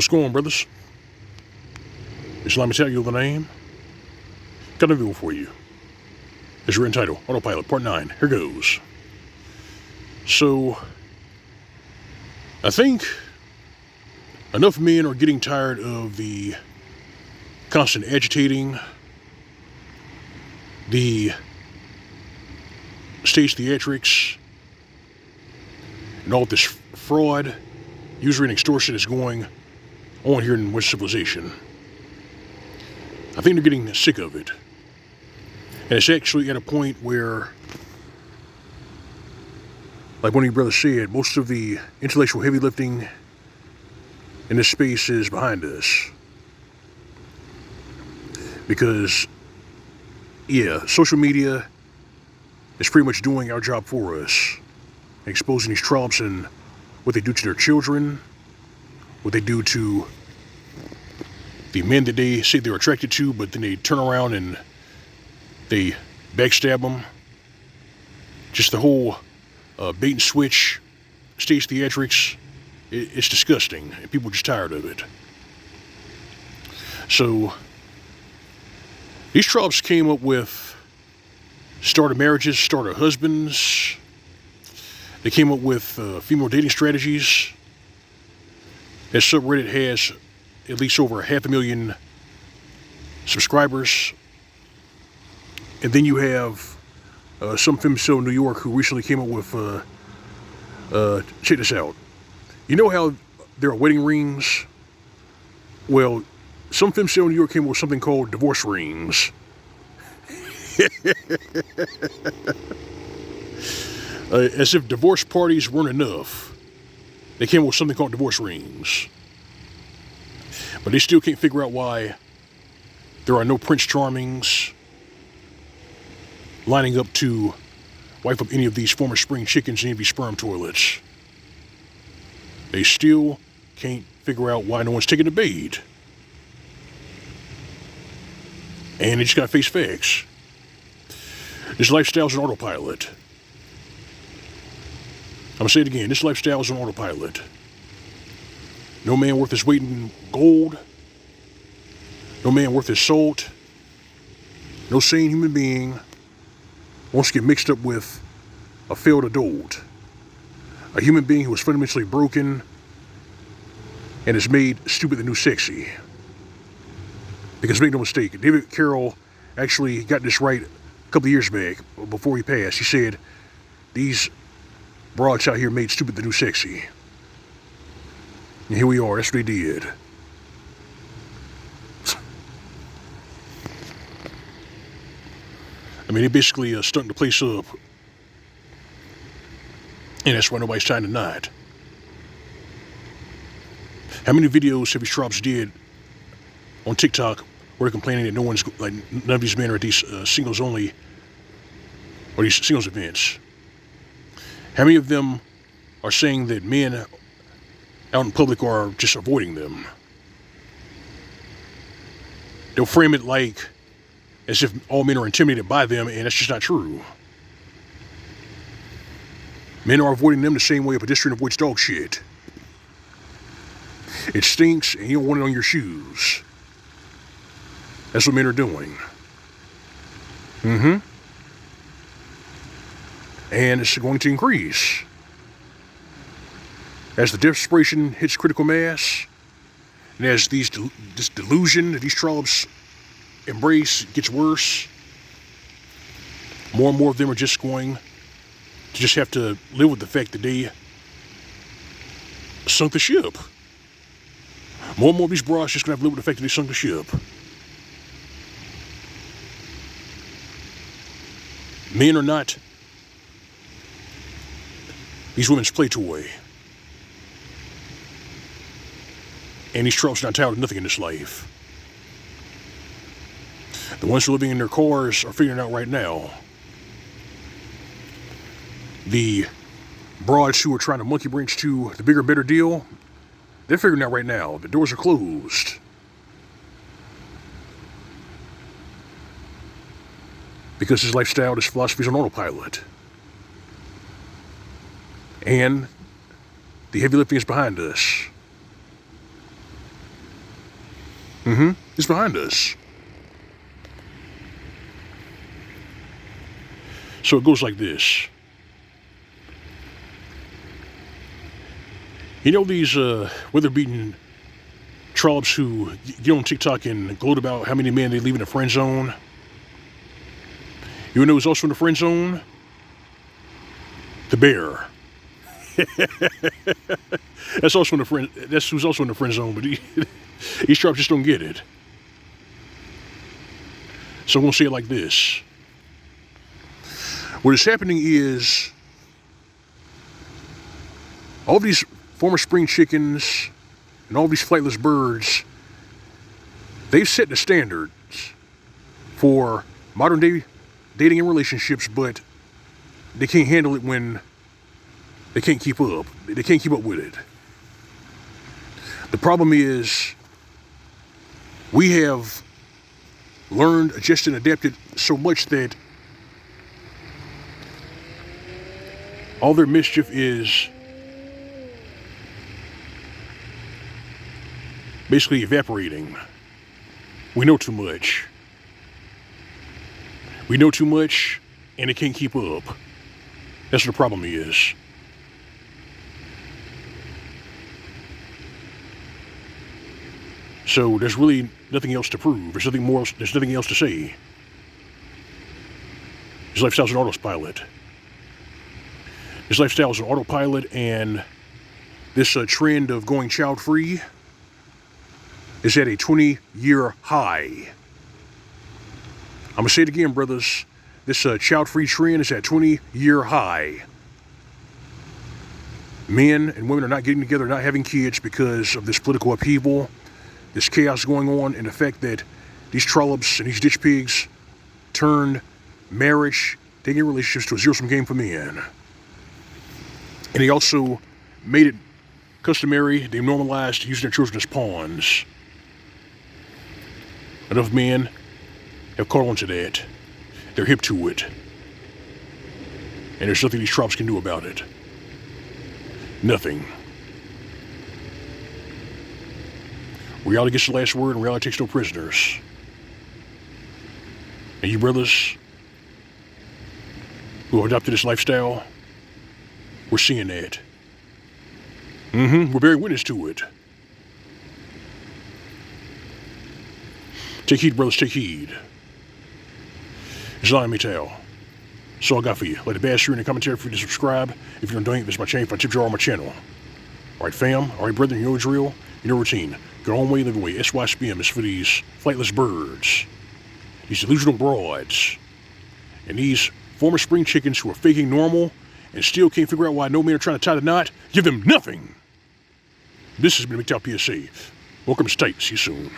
What's going on, brothers? Just let me tell you the name. Got a video for you. It's written title, Autopilot, Part 9. Here goes. So, I think enough men are getting tired of the constant agitating, the stage theatrics, and all this fraud, usury, and extortion is going on here in Western civilization. I think they're getting sick of it. And it's actually at a point where, like one of your brothers said, most of the intellectual heavy lifting in this space is behind us. Because, yeah, social media is pretty much doing our job for us. Exposing these tropes and what they do to their children, what they do to the men that they say they're attracted to, but then they turn around and they backstab them. Just the whole bait and switch, stage theatrics, it's disgusting, and people are just tired of it. So, these tropes came up with starter marriages, starter husbands. They came up with female dating strategies. That subreddit has at least over 500,000 subscribers. And then you have some femcel in New York who recently came up with, check this out. You know how there are wedding rings? Well, some femcel in New York came up with something called divorce rings. As if divorce parties weren't enough, they came up with something called divorce rings. But they still can't figure out why there are no Prince Charmings lining up to wipe up any of these former spring chickens in any of these sperm toilets. They still can't figure out why no one's taking the bait. And they just gotta face facts. This lifestyle's an autopilot. I'm gonna say it again, this lifestyle is on autopilot. No man worth his weight in gold. No man worth his salt. No sane human being wants to get mixed up with a failed adult. A human being who is fundamentally broken and is made stupid the new sexy. Because make no mistake, David Carroll actually got this right a couple of years back, before he passed. He said, these broads out here made stupid the new sexy. And here we are, that's what they did. I mean, they basically stunk the place up. And that's why nobody's trying to deny it. How many videos have these tropes did on TikTok where they're complaining that none of these men are at these singles only, or these singles events? How many of them are saying that men out in public are just avoiding them? They'll frame it like as if all men are intimidated by them, and that's just not true. Men are avoiding them the same way a pedestrian avoids dog shit. It stinks, and you don't want it on your shoes. That's what men are doing. And it's going to increase. As the desperation hits critical mass, and as this delusion that these trolls embrace gets worse, more and more of them are just going to just have to live with the fact that they sunk the ship. More and more of these bras just going to have to live with the fact that they sunk the ship. Men are not these women's play toy. And these trolls are not tired of nothing in this life. The ones who are living in their cars are figuring it out right now. The broads who are trying to monkey wrench to the bigger, better deal, they're figuring it out right now. The doors are closed. Because his lifestyle, his philosophy is on autopilot. And the heavy lifting is behind us. It's behind us. So it goes like this. You know these weather-beaten trollops who get on TikTok and gloat about how many men they leave in the friend zone? You know who's also in the friend zone? The bear. That's also in the friend. That's who's also in the friend zone, but these trollops just don't get it. So I'm gonna say it like this. What is happening is all these former spring chickens and all these flightless birds, they've set the standards for modern day dating and relationships, but they can't handle it when they can't keep up. They can't keep up with it. The problem is we have learned, adjusted, and adapted so much that all their mischief is basically evaporating. We know too much. We know too much, and it can't keep up. That's what the problem is. So there's really nothing else to prove. There's nothing more. There's nothing else to say. His lifestyle's an autopilot. His lifestyle is an autopilot, and this trend of going child-free is at a 20-year high. I'm going to say it again, brothers. This child-free trend is at 20-year high. Men and women are not getting together, not having kids because of this political upheaval, this chaos going on, and the fact that these trollops and these ditch pigs turned marriage, dating relationships to a zero-sum game for men. And they also made it customary, they normalized using their children as pawns. Enough men have caught on to that. They're hip to it. And there's nothing these trollops can do about it. Nothing. Reality gets the last word, and reality takes no prisoners. And you brothers who have adopted this lifestyle, we're seeing that. We're bearing witness to it. Take heed, brothers, take heed. It's L.O.M. Mgtow. That's all I got for you. Let it bash through in the commentary for you to subscribe. If you don't donate, this is my channel. If I tip jar on my channel. Alright, fam. Alright, brethren, you know the drill. You know routine. Go on way, live away. SYSPM is for these flightless birds. These delusional broads. And these former spring chickens who are faking normal and still can't figure out why no men are trying to tie the knot. Give them nothing. This has been Mgtow PSA. Welcome to State. See you soon.